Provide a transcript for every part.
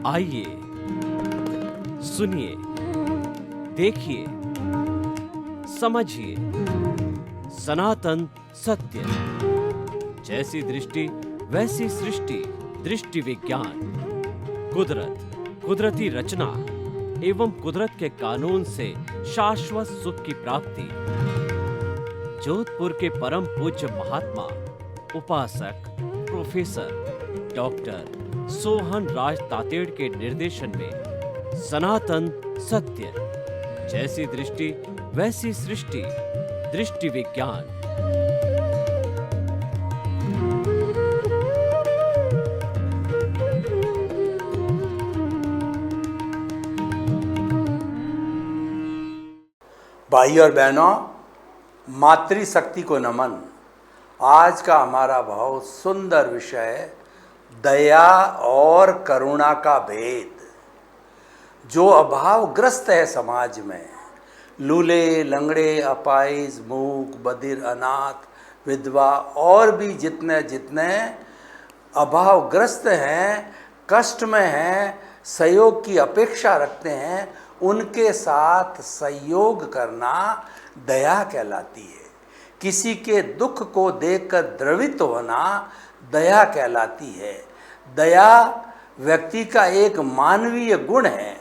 आइए सुनिए, देखिए, समझिए सनातन सत्य। जैसी दृष्टि वैसी सृष्टि, दृष्टि विज्ञान। कुदरत, कुदरती रचना एवं कुदरत के कानून से शाश्वत सुख की प्राप्ति। जोधपुर के परम पूज्य महात्मा उपासक प्रोफेसर डॉक्टर सोहन राज तातेड़ के निर्देशन में सनातन सत्य। जैसी दृष्टि वैसी सृष्टि, दृष्टि विज्ञान। भाई और बहनों, मातृशक्ति को नमन। आज का हमारा बहुत सुंदर विषय है दया और करुणा का भेद। जो अभावग्रस्त है समाज में, लूले, लंगड़े, अपाहिज, मूक, बधिर, अनाथ, विधवा और भी जितने जितने अभावग्रस्त हैं, कष्ट में हैं, सहयोग की अपेक्षा रखते हैं, उनके साथ सहयोग करना दया कहलाती है। किसी के दुख को देखकर द्रवित होना दया कहलाती है। दया व्यक्ति का एक मानवीय गुण है।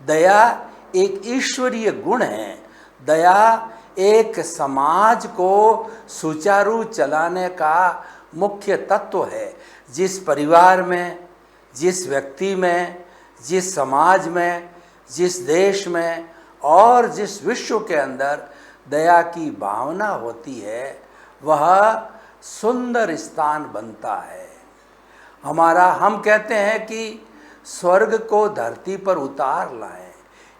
दया एक ईश्वरीय गुण है। दया एक समाज को सुचारू चलाने का मुख्य तत्व है। जिस परिवार में, जिस व्यक्ति में, जिस समाज में, जिस देश में और जिस विश्व के अंदर दया की भावना होती है, वह सुंदर स्थान बनता है। हम कहते हैं कि स्वर्ग को धरती पर उतार लाएं।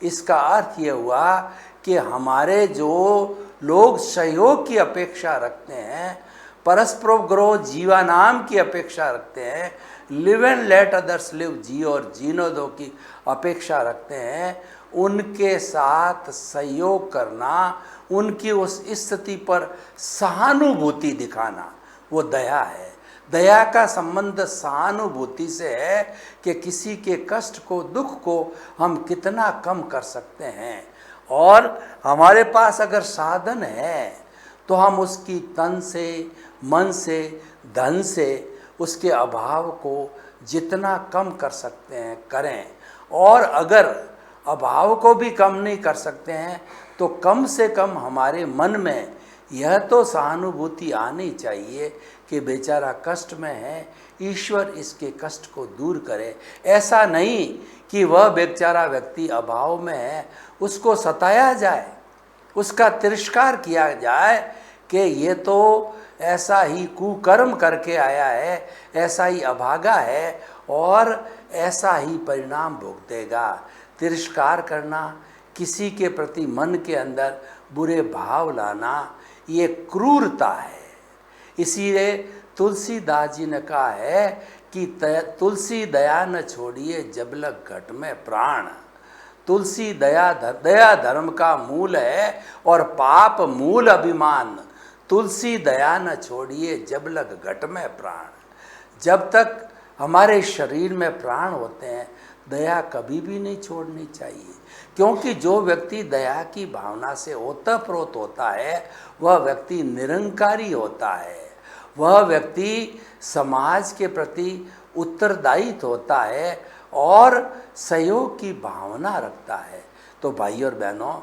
इसका अर्थ ये हुआ कि हमारे जो लोग सहयोग की अपेक्षा रखते हैं, परस्परोपग्रह जीवानाम की अपेक्षा रखते हैं, live and let others live, जी और जीनो दो की अपेक्षा रखते हैं, उनके साथ सहयोग करना, उनकी उस स्थिति पर सहानुभूति दिखाना, वो दया है। दया का संबंध सहानुभूति से है कि किसी के कष्ट को, दुख को हम कितना कम कर सकते हैं। और हमारे पास अगर साधन है तो हम उसकी तन से, मन से, धन से उसके अभाव को जितना कम कर सकते हैं करें। और अगर अभाव को भी कम नहीं कर सकते हैं तो कम से कम हमारे मन में यह तो सहानुभूति आनी चाहिए कि बेचारा कष्ट में है, ईश्वर इसके कष्ट को दूर करे। ऐसा नहीं कि वह बेचारा व्यक्ति अभाव में है, उसको सताया जाए, उसका तिरस्कार किया जाए कि ये तो ऐसा ही कुकर्म करके आया है, ऐसा ही अभागा है और ऐसा ही परिणाम भुगतेगा। तिरस्कार करना, किसी के प्रति मन के अंदर बुरे भाव लाना, ये क्रूरता है। इसीलिए तुलसीदास जी ने कहा है कि तुलसी दया न छोड़िए जब लग घट में प्राण। तुलसी दया धर्म का मूल है और पाप मूल अभिमान। तुलसी दया न छोड़िए जब लग घट में प्राण। जब तक हमारे शरीर में प्राण होते हैं, दया कभी भी नहीं छोड़नी चाहिए। क्योंकि जो व्यक्ति दया की भावना से ओतप्रोत होता है, वह व्यक्ति निरंकारी होता है। वह व्यक्ति समाज के प्रति उत्तरदायित्व होता है और सहयोग की भावना रखता है। तो भाई और बहनों,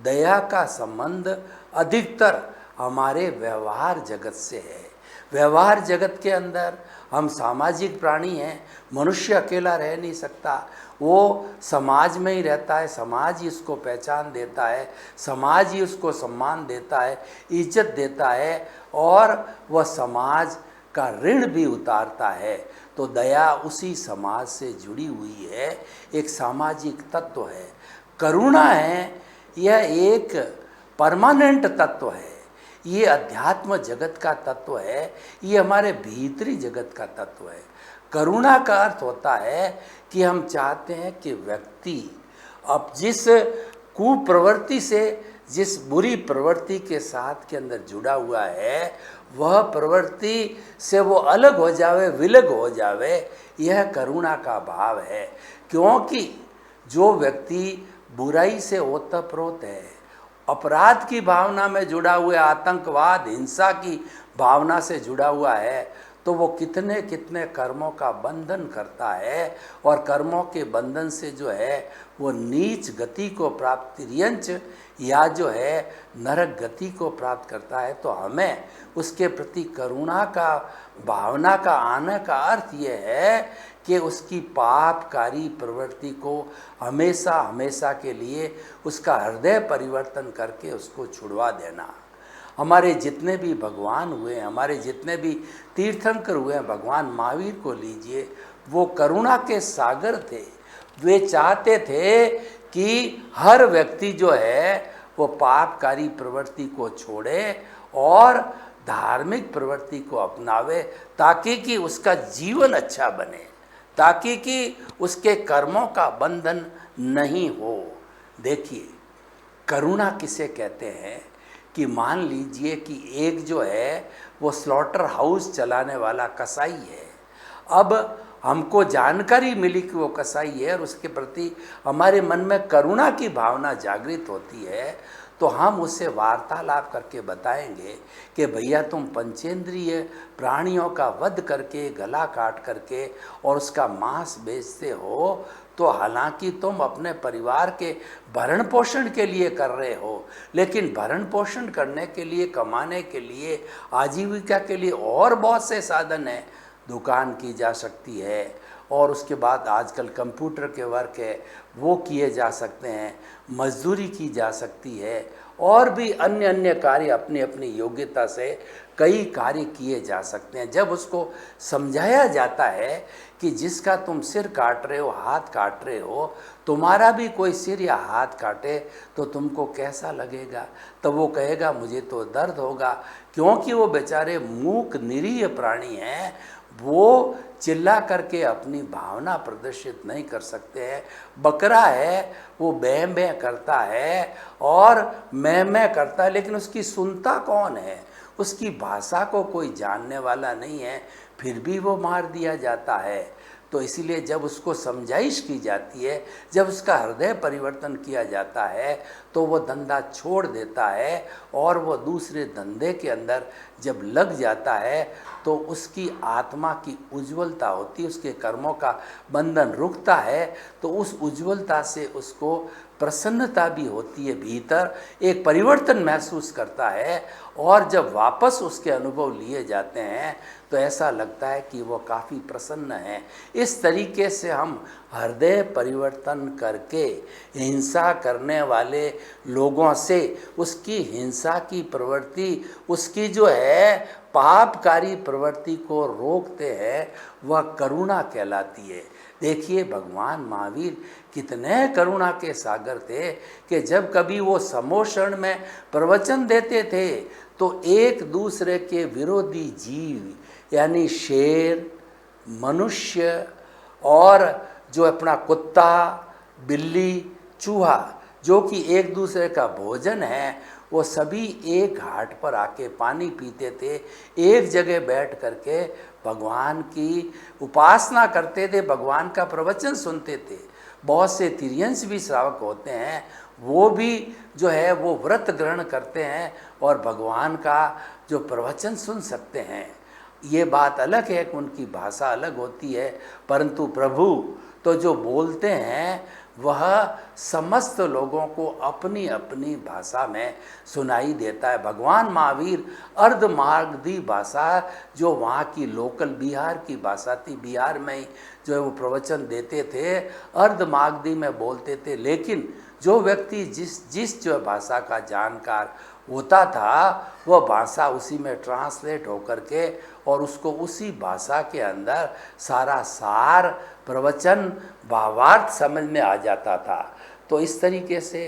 दया का संबंध अधिकतर हमारे व्यवहार जगत से है। व्यवहार जगत के अंदर हम सामाजिक प्राणी हैं। मनुष्य अकेला रह नहीं सकता, वो समाज में ही रहता है, समाज ही उसको पहचान देता है, समाज ही उसको सम्मान देता है, इज्जत देता है और वह समाज का ऋण भी उतारता है। तो दया उसी समाज से जुड़ी हुई है, एक सामाजिक तत्व है। करुणा है, यह एक परमानेंट तत्व है, ये अध्यात्म जगत का तत्व है, ये हमारे भीतरी जगत का तत्व है। करुणा का अर्थ होता है कि हम चाहते हैं कि व्यक्ति अब जिस कुप्रवृत्ति से, जिस बुरी प्रवृत्ति के साथ के अंदर जुड़ा हुआ है, वह प्रवृत्ति से वो अलग हो जावे, विलग हो जावे, यह करुणा का भाव है। क्योंकि जो व्यक्ति बुराई से ओतप्रोत है, अपराध की भावना में जुड़ा हुआ, आतंकवाद हिंसा की भावना से जुड़ा हुआ है, तो वो कितने कितने कर्मों का बंधन करता है और कर्मों के बंधन से जो है वो नीच गति को प्राप्त, तिर्यंच या जो है नरक गति को प्राप्त करता है। तो हमें उसके प्रति करुणा का भावना का आने का अर्थ ये है कि उसकी पापकारी प्रवृत्ति को हमेशा हमेशा के लिए उसका हृदय परिवर्तन करके उसको छुड़वा देना। हमारे जितने भी भगवान हुए, हमारे जितने भी तीर्थंकर हुए हैं, भगवान महावीर को लीजिए, वो करुणा के सागर थे। वे चाहते थे कि हर व्यक्ति जो है वो पापकारी प्रवृत्ति को छोड़े और धार्मिक प्रवृत्ति को अपनावे, ताकि कि उसका जीवन अच्छा बने, ताकि कि उसके कर्मों का बंधन नहीं हो। देखिए, करुणा किसे कहते हैं कि मान लीजिए कि एक जो है वो स्लॉटर हाउस चलाने वाला कसाई है। अब हमको जानकारी मिली कि वो कसाई है और उसके प्रति हमारे मन में करुणा की भावना जागृत होती है, तो हम उससे वार्तालाप करके बताएंगे कि भैया तुम पंचेंद्रिय प्राणियों का वध करके, गला काट करके और उसका मांस बेचते हो, तो हालांकि तुम अपने परिवार के भरण पोषण के लिए कर रहे हो, लेकिन भरण पोषण करने के लिए, कमाने के लिए, आजीविका के लिए और बहुत से साधन हैं। दुकान की जा सकती है और उसके बाद आजकल कंप्यूटर के वर्क है वो किए जा सकते हैं, मजदूरी की जा सकती है और भी अन्य अन्य कार्य अपनी अपनी योग्यता से कई कार्य किए जा सकते हैं। जब उसको समझाया जाता है कि जिसका तुम सिर काट रहे हो, हाथ काट रहे हो, तुम्हारा भी कोई सिर या हाथ काटे तो तुमको कैसा लगेगा, तो वो कहेगा मुझे तो दर्द होगा। क्योंकि वो बेचारे मूक निरीह प्राणी हैं, वो चिल्ला करके अपनी भावना प्रदर्शित नहीं कर सकते हैं। बकरा है, वो बैं बैं करता है और मैं करता है, लेकिन उसकी सुनता कौन है? उसकी भाषा को कोई जानने वाला नहीं है, फिर भी वो मार दिया जाता है। तो इसीलिए जब उसको समझाइश की जाती है, जब उसका हृदय परिवर्तन किया जाता है, तो वो धंधा छोड़ देता है और वो दूसरे धंधे के अंदर जब लग जाता है तो उसकी आत्मा की उज्ज्वलता होती है, उसके कर्मों का बंधन रुकता है, तो उस उज्ज्वलता से उसको प्रसन्नता भी होती है, भीतर एक परिवर्तन महसूस करता है। और जब वापस उसके अनुभव लिए जाते हैं तो ऐसा लगता है कि वो काफ़ी प्रसन्न है। इस तरीके से हम हृदय परिवर्तन करके हिंसा करने वाले लोगों से उसकी हिंसा की प्रवृत्ति, उसकी जो है पापकारी प्रवृत्ति को रोकते हैं, वह करुणा कहलाती है। देखिए, भगवान महावीर कितने करुणा के सागर थे कि जब कभी वो समोषण में प्रवचन देते थे तो एक दूसरे के विरोधी जीव यानी शेर, मनुष्य और जो अपना कुत्ता, बिल्ली, चूहा, जो कि एक दूसरे का भोजन है, वो सभी एक घाट पर आके पानी पीते थे, एक जगह बैठ करके भगवान की उपासना करते थे, भगवान का प्रवचन सुनते थे। बहुत से तिर्यंश भी श्रावक होते हैं, वो भी जो है वो व्रत ग्रहण करते हैं और भगवान का जो प्रवचन सुन सकते हैं। ये बात अलग है कि उनकी भाषा अलग होती है, परंतु प्रभु तो जो बोलते हैं वह समस्त लोगों को अपनी अपनी भाषा में सुनाई देता है। भगवान महावीर अर्धमागधी भाषा, जो वहाँ की लोकल बिहार की भाषा थी, बिहार में ही जो है वो प्रवचन देते थे, अर्धमागधी में बोलते थे। लेकिन जो व्यक्ति जिस जो भाषा का जानकार होता था, वह भाषा उसी में ट्रांसलेट होकर के और उसको उसी भाषा के अंदर सारा सार, प्रवचन, भावार्थ समझ में आ जाता था। तो इस तरीके से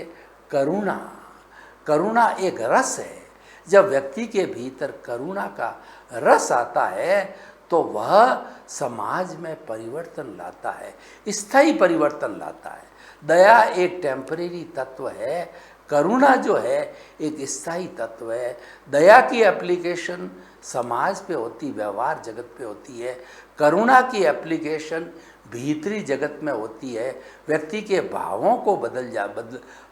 करुणा एक रस है। जब व्यक्ति के भीतर करुणा का रस आता है तो वह समाज में परिवर्तन लाता है, स्थायी परिवर्तन लाता है। दया एक टेम्परेरी तत्व है, करुणा जो है एक स्थायी तत्व है। दया की एप्लीकेशन समाज पे होती, व्यवहार जगत पे होती है। करुणा की एप्लीकेशन भीतरी जगत में होती है। व्यक्ति के भावों को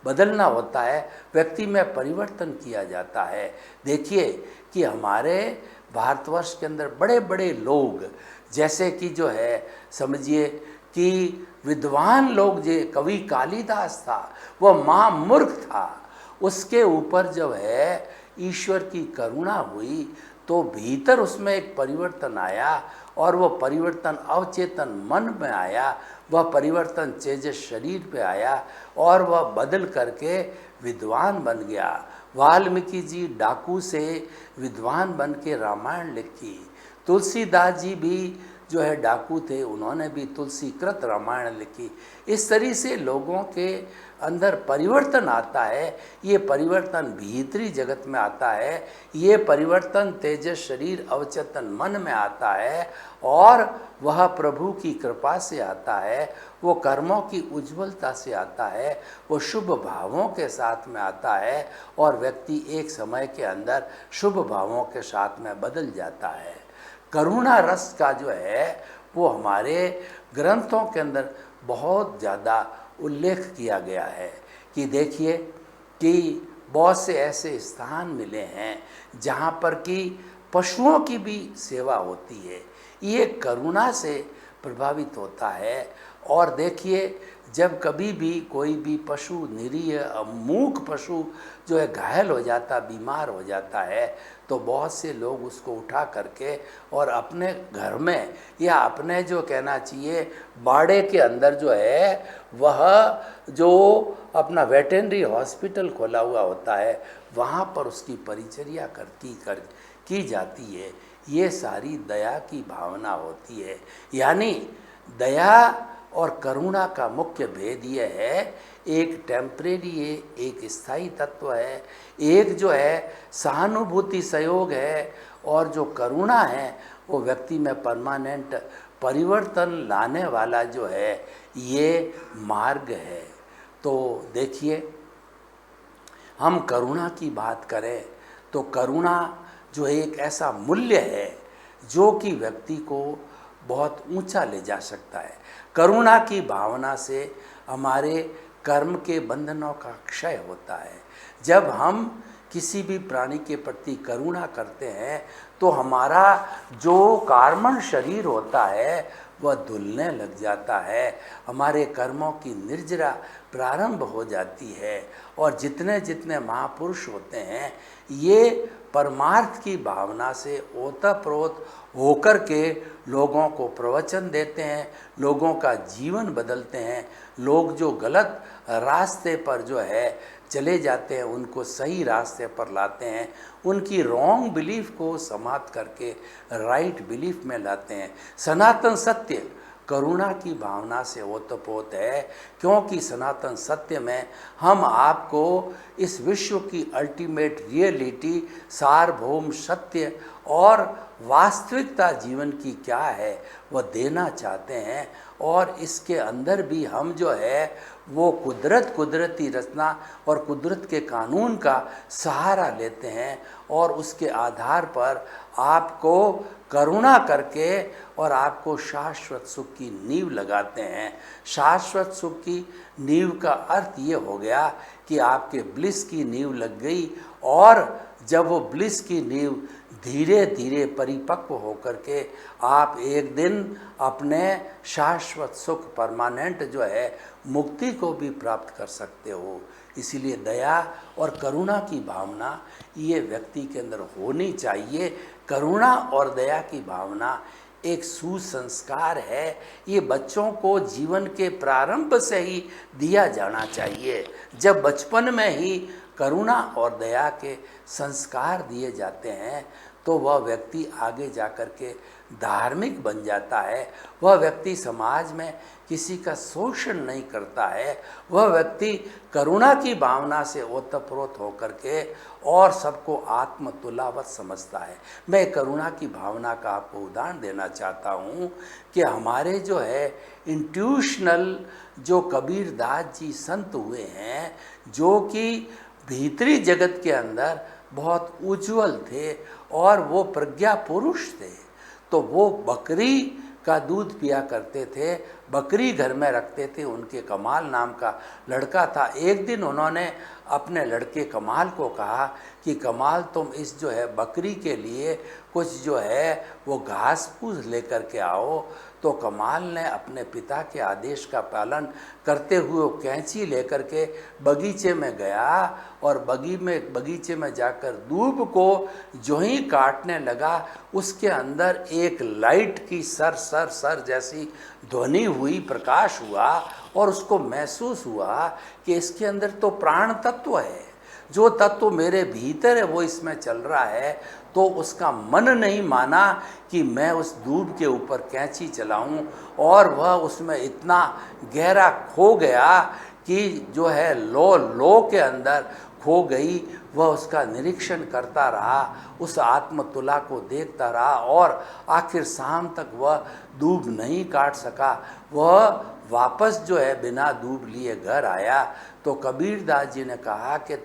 बदलना होता है, व्यक्ति में परिवर्तन किया जाता है। देखिए कि हमारे भारतवर्ष के अंदर बड़े बड़े लोग, जैसे कि जो है समझिए कि विद्वान लोग, जो कवि कालिदास था, वह महामूर्ख था, उसके ऊपर जो है ईश्वर की करुणा हुई तो भीतर उसमें एक परिवर्तन आया, और वह परिवर्तन अवचेतन मन में आया, वह परिवर्तन तेजस शरीर पे आया, और वह बदल करके विद्वान बन गया। वाल्मीकि जी डाकू से विद्वान बन के रामायण लिखी। तुलसीदास जी भी जो है डाकू थे, उन्होंने भी तुलसीकृत रामायण लिखी। इस तरह से लोगों के अंदर परिवर्तन आता है। ये परिवर्तन भीतरी जगत में आता है, ये परिवर्तन तेजस शरीर अवचेतन मन में आता है, और वह प्रभु की कृपा से आता है, वो कर्मों की उज्ज्वलता से आता है, वो शुभ भावों के साथ में आता है, और व्यक्ति एक समय के अंदर शुभ भावों के साथ में बदल जाता है। करुणा रस का जो है वो हमारे ग्रंथों के अंदर बहुत ज़्यादा उल्लेख किया गया है कि देखिए कि बहुत से ऐसे स्थान मिले हैं जहाँ पर कि पशुओं की भी सेवा होती है। ये करुणा से प्रभावित होता है। और देखिए जब कभी भी कोई भी पशु, निरीह मूक पशु जो है घायल हो जाता, बीमार हो जाता है, तो बहुत से लोग उसको उठा करके और अपने घर में या अपने जो कहना चाहिए बाड़े के अंदर जो है, वह जो अपना वेटरनरी हॉस्पिटल खोला हुआ होता है, वहाँ पर उसकी परिचर्या की जाती है। ये सारी दया की भावना होती है। यानी दया और करुणा का मुख्य भेद ये है, एक टेम्परेरी है, एक स्थायी तत्व है, एक जो है सहानुभूति सहयोग है, और जो करुणा है वो व्यक्ति में परमानेंट परिवर्तन लाने वाला जो है ये मार्ग है। तो देखिए हम करुणा की बात करें तो करुणा जो एक ऐसा मूल्य है जो कि व्यक्ति को बहुत ऊंचा ले जा सकता है। करुणा की भावना से हमारे कर्म के बंधनों का क्षय होता है। जब हम किसी भी प्राणी के प्रति करुणा करते हैं तो हमारा जो कार्बन शरीर होता है वह धुलने लग जाता है, हमारे कर्मों की निर्जरा प्रारंभ हो जाती है। और जितने जितने महापुरुष होते हैं ये परमार्थ की भावना से ओतप्रोत होकर के लोगों को प्रवचन देते हैं, लोगों का जीवन बदलते हैं। लोग जो गलत रास्ते पर जो है चले जाते हैं उनको सही रास्ते पर लाते हैं, उनकी रॉन्ग बिलीफ को समाप्त करके राइट बिलीफ में लाते हैं। सनातन सत्य करुणा की भावना से ओतप्रोत है, क्योंकि सनातन सत्य में हम आपको इस विश्व की अल्टीमेट रियलिटी, सार्वभौम सत्य और वास्तविकता जीवन की क्या है वह देना चाहते हैं। और इसके अंदर भी हम जो है वो कुदरती रचना और कुदरत के कानून का सहारा लेते हैं, और उसके आधार पर आपको करुणा करके और आपको शाश्वत सुख की नींव लगाते हैं। शाश्वत सुख की नींव का अर्थ ये हो गया कि आपके ब्लिस की नींव लग गई, और जब वो ब्लिस की नींव धीरे धीरे परिपक्व होकर के आप एक दिन अपने शाश्वत सुख, परमानेंट जो है मुक्ति को भी प्राप्त कर सकते हो। इसीलिए दया और करुणा की भावना ये व्यक्ति के अंदर होनी चाहिए। करुणा और दया की भावना एक सुसंस्कार है, ये बच्चों को जीवन के प्रारंभ से ही दिया जाना चाहिए। जब बचपन में ही करुणा और दया के संस्कार दिए जाते हैं तो वह व्यक्ति आगे जाकर के धार्मिक बन जाता है। वह व्यक्ति समाज में किसी का शोषण नहीं करता है, वह व्यक्ति करुणा की भावना से ओतप्रोत होकर के और सबको आत्मतुलावत समझता है। मैं करुणा की भावना का आपको उदाहरण देना चाहता हूँ कि हमारे जो है इंट्यूशनल जो कबीरदास जी संत हुए हैं, जो कि भीतरी जगत के अंदर बहुत उज्जवल थे और वो प्रज्ञा पुरुष थे। तो वो बकरी का दूध पिया करते थे, बकरी घर में रखते थे। उनके कमाल नाम का लड़का था। एक दिन उन्होंने अपने लड़के कमाल को कहा कि कमाल तुम इस जो है बकरी के लिए कुछ जो है वो घास फूस लेकर के आओ। तो कमाल ने अपने पिता के आदेश का पालन करते हुए कैंची लेकर के बगीचे में गया और बगीचे में जाकर दूब को जो ही काटने लगा, उसके अंदर एक लाइट की सर सर सर जैसी ध्वनि हुई, प्रकाश हुआ और उसको महसूस हुआ कि इसके अंदर तो प्राण तत्व है, जो तत्व मेरे भीतर है वो इसमें चल रहा है। तो उसका मन नहीं माना कि मैं उस दूब के ऊपर कैंची चलाऊं और वह उसमें इतना गहरा खो गया कि जो है लो के अंदर खो गई। वह उसका निरीक्षण करता रहा, उस आत्मतुला को देखता रहा और आखिर शाम तक वह दूब नहीं काट सका। वह वापस जो है बिना दूब लिए घर आया तो कबीरदास जी ने कहा कि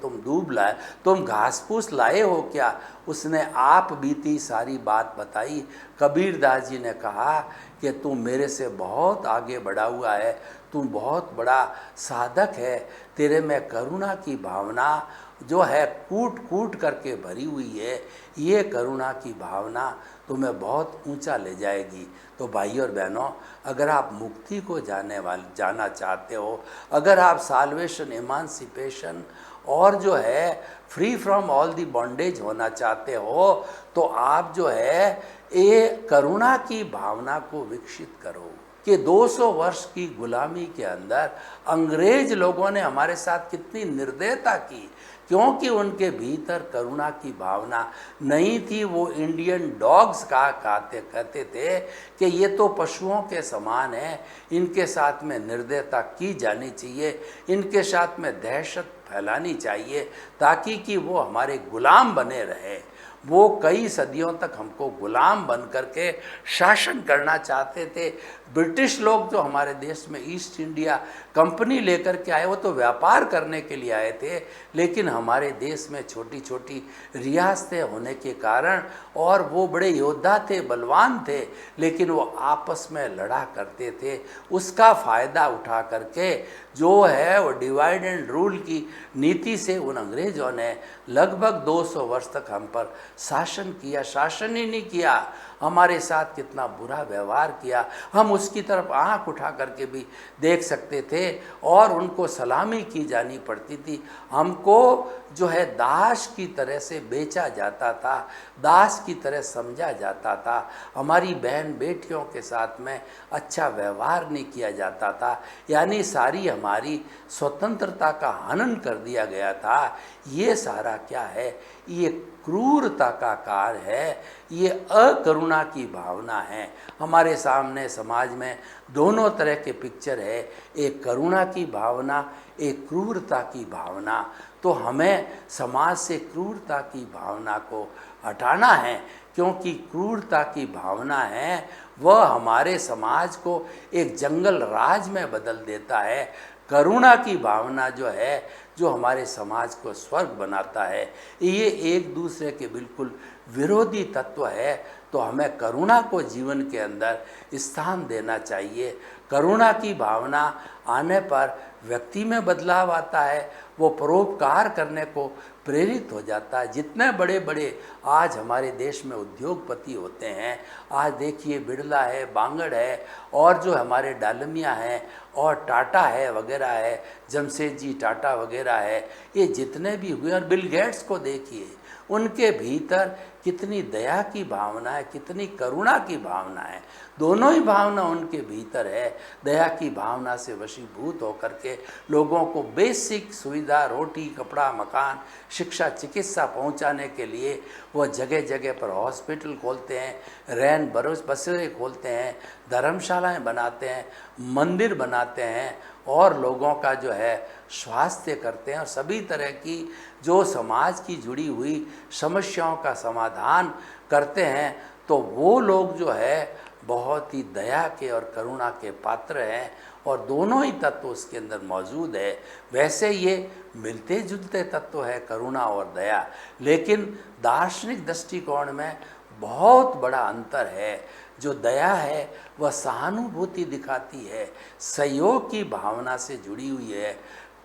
तुम घास फूस लाए हो क्या? उसने आप बीती सारी बात बताई। कबीरदास जी ने कहा कि तू मेरे से बहुत आगे बढ़ा हुआ है, तू बहुत बड़ा साधक है, तेरे में करुणा की भावना जो है कूट कूट करके भरी हुई है। ये करुणा की भावना तुम्हें बहुत ऊंचा ले जाएगी। तो भाइयों और बहनों, अगर आप मुक्ति को जाना चाहते हो, अगर आप साल्वेशन, इमांसिपेशन और जो है free from all the bondage होना चाहते हो, तो आप जो है ये करुणा की भावना को विकसित करो। कि 200 वर्ष की गुलामी के अंदर अंग्रेज लोगों ने हमारे साथ कितनी निर्दयता की, क्योंकि उनके भीतर करुणा की भावना नहीं थी। वो इंडियन डॉग्स कहते थे कि ये तो पशुओं के समान हैं, इनके साथ में निर्दयता की जानी चाहिए, इनके साथ में दहशत फैलानी चाहिए ताकि कि वो हमारे गुलाम बने रहे। वो कई सदियों तक हमको गुलाम बन करके शासन करना चाहते थे। ब्रिटिश लोग जो हमारे देश में ईस्ट इंडिया कंपनी लेकर के आए, वो तो व्यापार करने के लिए आए थे, लेकिन हमारे देश में छोटी छोटी रियासतें होने के कारण, और वो बड़े योद्धा थे, बलवान थे, लेकिन वो आपस में लड़ा करते थे। उसका फ़ायदा उठा करके जो है वो डिवाइड एंड रूल की नीति से उन अंग्रेज़ों ने लगभग 200 वर्ष तक हम पर शासन किया। शासन ही नहीं किया, हमारे साथ कितना बुरा व्यवहार किया, हम उसकी तरफ आंख उठा करके भी देख सकते थे और उनको सलामी की जानी पड़ती थी। हमको जो है दास की तरह से बेचा जाता था, दास की तरह समझा जाता था। हमारी बहन बेटियों के साथ में अच्छा व्यवहार नहीं किया जाता था, यानी सारी हमारी स्वतंत्रता का हनन कर दिया गया था। ये सारा क्या है? ये क्रूरता का कार्य है, ये अकरुणा की भावना है। हमारे सामने समाज में दोनों तरह के पिक्चर है, एक करुणा की भावना, एक क्रूरता की भावना। तो हमें समाज से क्रूरता की भावना को हटाना है, क्योंकि क्रूरता की भावना है वह हमारे समाज को एक जंगल राज में बदल देता है। करुणा की भावना जो है, जो हमारे समाज को स्वर्ग बनाता है। ये एक दूसरे के बिल्कुल विरोधी तत्व है। तो हमें करुणा को जीवन के अंदर स्थान देना चाहिए। करुणा की भावना आने पर व्यक्ति में बदलाव आता है, वो परोपकार करने को प्रेरित हो जाता है। जितने बड़े बड़े आज हमारे देश में उद्योगपति होते हैं, आज देखिए बिड़ला है, बांगड़ है, और जो हमारे डालमिया हैं और टाटा है वगैरह है, जमशेदजी टाटा वगैरह है, ये जितने भी हुए, और बिल गेट्स को देखिए, उनके भीतर कितनी दया की भावना है, कितनी करुणा की भावना है। दोनों ही भावना उनके भीतर है। दया की भावना से वशीभूत होकर के लोगों को बेसिक सुविधा, रोटी, कपड़ा, मकान, शिक्षा, चिकित्सा पहुंचाने के लिए वो जगह जगह पर हॉस्पिटल खोलते हैं, रैन बसेरे खोलते हैं, धर्मशालाएं बनाते हैं, मंदिर बनाते हैं और लोगों का जो है स्वास्थ्य करते हैं, और सभी तरह की जो समाज की जुड़ी हुई समस्याओं का समाधान करते हैं। तो वो लोग जो है बहुत ही दया के और करुणा के पात्र हैं और दोनों ही तत्व उसके अंदर मौजूद है। वैसे ये मिलते जुलते तत्व है करुणा और दया, लेकिन दार्शनिक दृष्टिकोण में बहुत बड़ा अंतर है। जो दया है वह सहानुभूति दिखाती है, सहयोग की भावना से जुड़ी हुई है।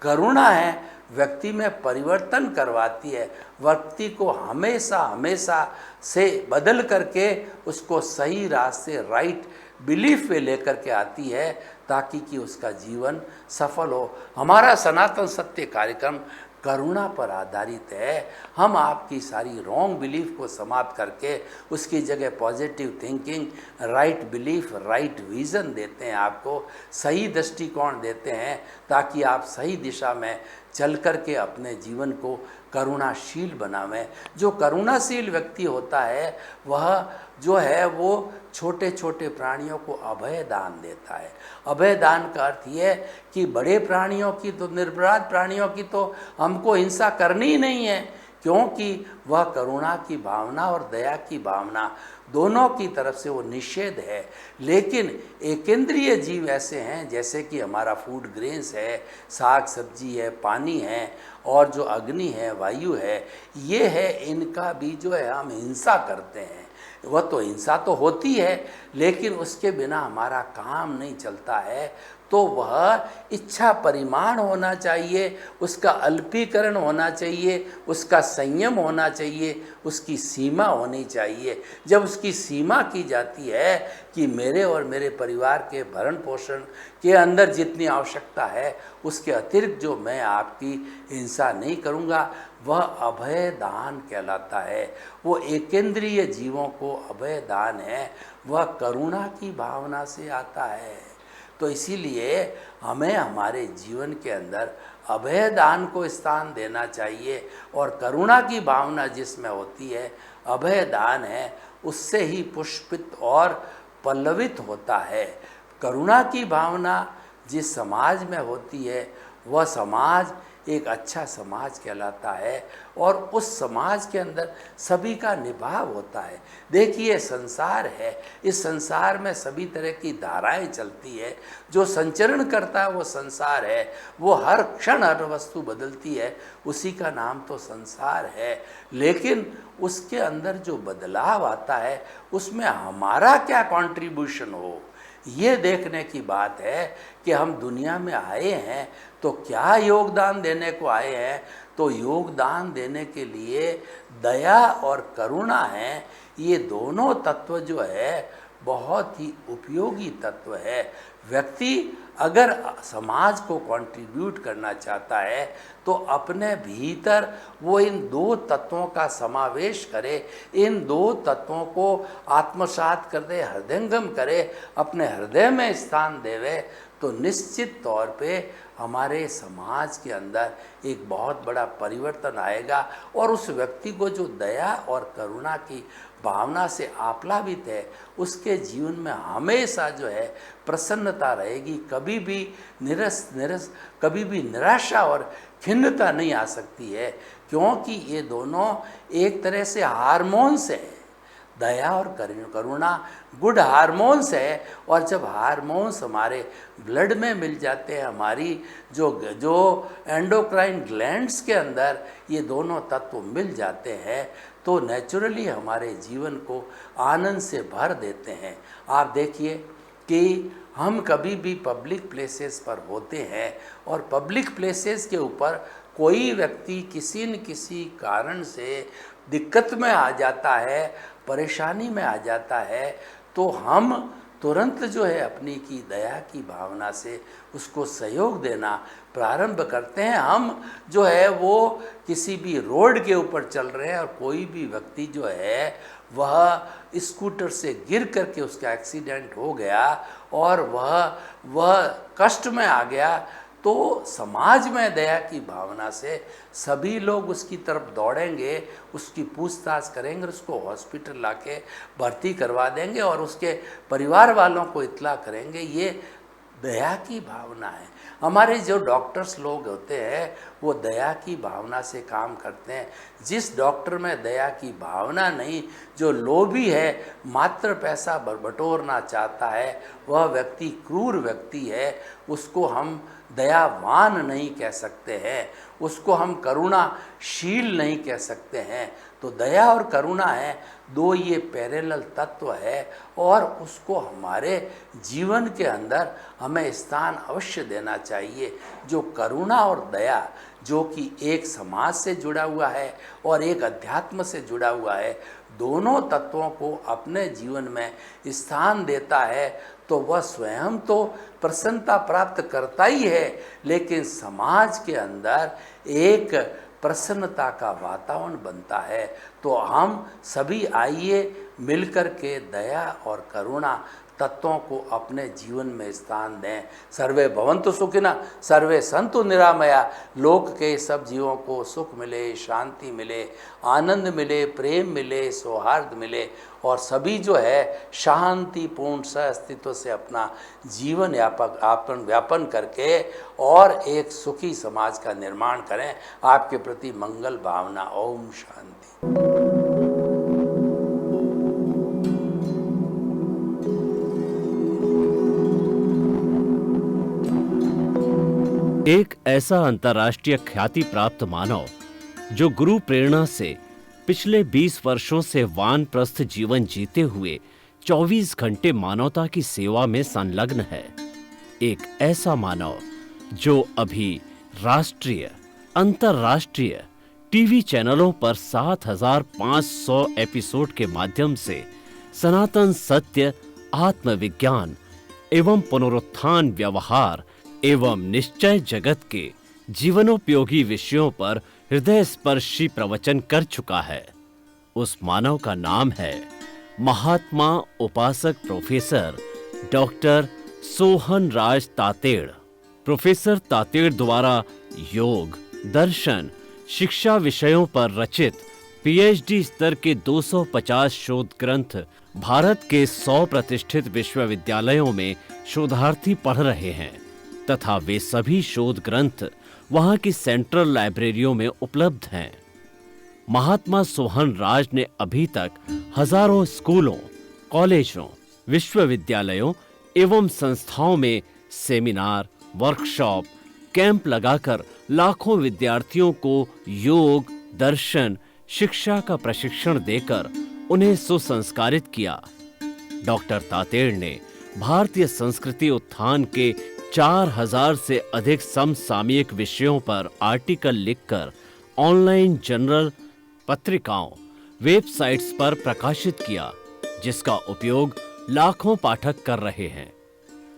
करुणा है व्यक्ति में परिवर्तन करवाती है, व्यक्ति को हमेशा हमेशा से बदल करके उसको सही रास्ते, राइट बिलीफ पे लेकर के आती है, ताकि कि उसका जीवन सफल हो। हमारा सनातन सत्य कार्यक्रम करुणा पर आधारित है। हम आपकी सारी रॉन्ग बिलीफ को समाप्त करके उसकी जगह positive thinking, right belief, right vision देते हैं, आपको सही दृष्टिकोण देते हैं, ताकि आप सही दिशा में चल कर के अपने जीवन को करुणाशील बनावें। जो करुणाशील व्यक्ति होता है वह जो है वो छोटे छोटे प्राणियों को अभय दान देता है। अभय दान का अर्थ ये है कि बड़े प्राणियों की तो, निरपराध प्राणियों की तो हमको हिंसा करनी ही नहीं है, क्योंकि वह करुणा की भावना और दया की भावना दोनों की तरफ से वो निषेध है। लेकिन एकेंद्रीय जीव ऐसे हैं जैसे कि हमारा फूड ग्रेन्स है, साग सब्जी है, पानी है और जो अग्नि है, वायु है, ये है, इनका भी जो है हम हिंसा करते हैं। वह तो हिंसा तो होती है, लेकिन उसके बिना हमारा काम नहीं चलता है। तो वह इच्छा परिमाण होना चाहिए, उसका अल्पीकरण होना चाहिए, उसका संयम होना चाहिए, उसकी सीमा होनी चाहिए। जब उसकी सीमा की जाती है कि मेरे और मेरे परिवार के भरण पोषण के अंदर जितनी आवश्यकता है उसके अतिरिक्त जो मैं आपकी हिंसा नहीं करूँगा, वह अभय दान कहलाता है। वो एकेंद्रीय जीवों को अभय दान है, वह करुणा की भावना से आता है। तो इसीलिए हमें हमारे जीवन के अंदर अभय दान को स्थान देना चाहिए, और करुणा की भावना जिसमें होती है, अभय दान है, उससे ही पुष्पित और पल्लवित होता है। करुणा की भावना जिस समाज में होती है वह समाज एक अच्छा समाज कहलाता है, और उस समाज के अंदर सभी का निभाव होता है। देखिए संसार है, इस संसार में सभी तरह की धाराएं चलती है, जो संचरण करता है वो संसार है, वो हर क्षण हर वस्तु बदलती है, उसी का नाम तो संसार है। लेकिन उसके अंदर जो बदलाव आता है उसमें हमारा क्या कंट्रीब्यूशन हो, ये देखने की बात है कि हम दुनिया में आए हैं तो क्या योगदान देने को आए हैं। तो योगदान देने के लिए दया और करुणा है, ये दोनों तत्व जो है बहुत ही उपयोगी तत्व है। व्यक्ति अगर समाज को कंट्रीब्यूट करना चाहता है तो अपने भीतर वो इन दो तत्वों का समावेश करे, इन दो तत्वों को आत्मसात कर दे, हृदयंगम करे, अपने हृदय में स्थान देवे, तो निश्चित तौर पे हमारे समाज के अंदर एक बहुत बड़ा परिवर्तन आएगा। और उस व्यक्ति को जो दया और करुणा की भावना से आप्लावित है, उसके जीवन में हमेशा जो है प्रसन्नता रहेगी। कभी भी कभी भी निराशा और खिन्नता नहीं आ सकती है, क्योंकि ये दोनों एक तरह से हार्मोन्स हैं। दया और करुणा गुड हार्मोन्स है, और जब हार्मोन्स हमारे ब्लड में मिल जाते हैं, हमारी जो एंडोक्राइन ग्लैंड्स के अंदर ये दोनों तत्व मिल जाते हैं, तो नेचुरली हमारे जीवन को आनंद से भर देते हैं। आप देखिए कि हम कभी भी पब्लिक प्लेसेस पर होते हैं, और पब्लिक प्लेसेस के ऊपर कोई व्यक्ति किसी न किसी कारण से दिक्कत में आ जाता है, परेशानी में आ जाता है, तो हम तुरंत जो है अपनी की दया की भावना से उसको सहयोग देना प्रारंभ करते हैं। हम जो है वो किसी भी रोड के ऊपर चल रहे हैं और कोई भी व्यक्ति जो है वह स्कूटर से गिर करके उसका एक्सीडेंट हो गया और वह कष्ट में आ गया, तो समाज में दया की भावना से सभी लोग उसकी तरफ दौड़ेंगे, उसकी पूछताछ करेंगे, उसको हॉस्पिटल लाके भर्ती करवा देंगे और उसके परिवार वालों को इत्तला करेंगे। ये दया की भावना है। हमारे जो डॉक्टर्स लोग होते हैं वो दया की भावना से काम करते हैं। जिस डॉक्टर में दया की भावना नहीं, जो लोभी है, मात्र पैसा बटोरना चाहता है, वह व्यक्ति क्रूर व्यक्ति है। उसको हम दयावान नहीं कह सकते हैं, उसको हम करुणाशील नहीं कह सकते हैं। तो दया और करुणा है, दो ये पैरेलल तत्व है और उसको हमारे जीवन के अंदर हमें स्थान अवश्य देना चाहिए। जो करुणा और दया, जो कि एक समाज से जुड़ा हुआ है और एक अध्यात्म से जुड़ा हुआ है, दोनों तत्वों को अपने जीवन में स्थान देता है तो वह स्वयं तो प्रसन्नता प्राप्त करता ही है, लेकिन समाज के अंदर एक प्रसन्नता का वातावरण बनता है। तो हम सभी आइए मिलकर के दया और करुणा तत्वों को अपने जीवन में स्थान दें। सर्वे भवन्तु सुखिनः, सर्वे सन्तु निरामया। लोक के सब जीवों को सुख मिले, शांति मिले, आनंद मिले, प्रेम मिले, सौहार्द मिले और सभी जो है शांतिपूर्ण सह अस्तित्व से अपना जीवन व्यापन करके और एक सुखी समाज का निर्माण करें। आपके प्रति मंगल भावना। ओम शांति। एक ऐसा अंतर्राष्ट्रीय ख्याति प्राप्त मानव जो गुरु प्रेरणा से पिछले 20 वर्षों से वानप्रस्थ जीवन जीते हुए 24 घंटे मानवता की सेवा में संलग्न है। एक ऐसा मानव जो अभी राष्ट्रीय, अंतर्राष्ट्रीय टीवी चैनलों पर 7,500 एपिसोड के माध्यम से सनातन सत्य, आत्मविज्ञान एवं पुनरुत्थान व्यवहार एवं निश्चय जगत के जीवनोपयोगी विषयों पर हृदय स्पर्शी प्रवचन कर चुका है। उस मानव का नाम है महात्मा उपासक प्रोफेसर डॉक्टर सोहन राज तातेड़। प्रोफेसर तातेड़ द्वारा योग, दर्शन, शिक्षा विषयों पर रचित पीएचडी स्तर के 250 शोध ग्रंथ भारत के 100 प्रतिष्ठित विश्वविद्यालयों में शोधार्थी पढ़ रहे हैं तथा वे सभी शोध ग्रंथ वहां की सेंट्रल लाइब्रेरियों में उपलब्ध हैं। महात्मा सोहन राज ने अभी तक हजारों स्कूलों, कॉलेजों, विश्वविद्यालयों एवं संस्थाओं में सेमिनार, वर्कशॉप, कैंप लगाकर लाखों विद्यार्थियों को योग, दर्शन, शिक्षा का प्रशिक्षण देकर उन्हें सुसंस्कारित किया। डॉक्टर तातेड़ ने भारतीय संस्कृति उत्थान के 4000 से अधिक समसामयिक विषयों पर आर्टिकल लिखकर ऑनलाइन जर्नल, पत्रिकाओं, वेबसाइट्स पर प्रकाशित किया, जिसका उपयोग लाखों पाठक कर रहे हैं।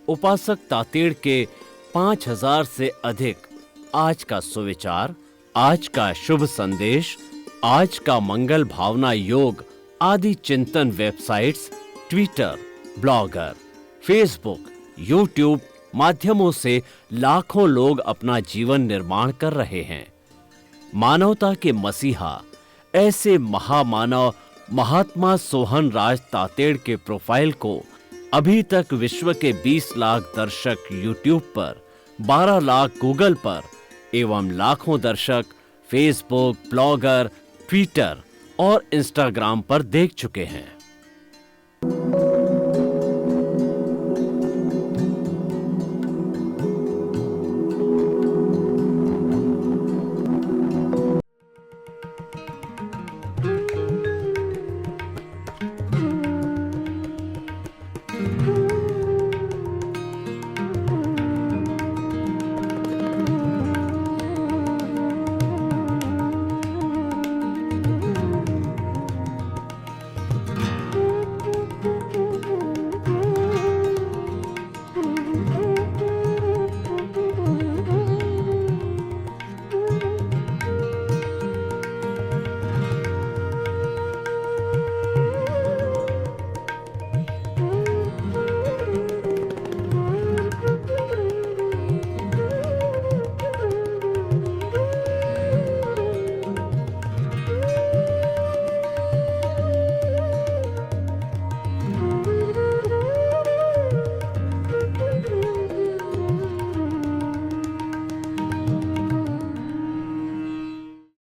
उपासक तातेड़ के 5000 से अधिक आज का सुविचार, आज का शुभ संदेश, आज का मंगल भावना योग आदि चिंतन websites, Twitter, blogger, Facebook, YouTube माध्यमों से लाखों लोग अपना जीवन निर्माण कर रहे हैं। मानवता के मसीहा ऐसे महामानव महात्मा सोहन राज तातेड़ के प्रोफाइल को अभी तक विश्व के 20 लाख दर्शक यूट्यूब पर, 12 लाख गूगल पर एवं लाखों दर्शक फेसबुक, ब्लॉगर, ट्विटर और इंस्टाग्राम पर देख चुके हैं।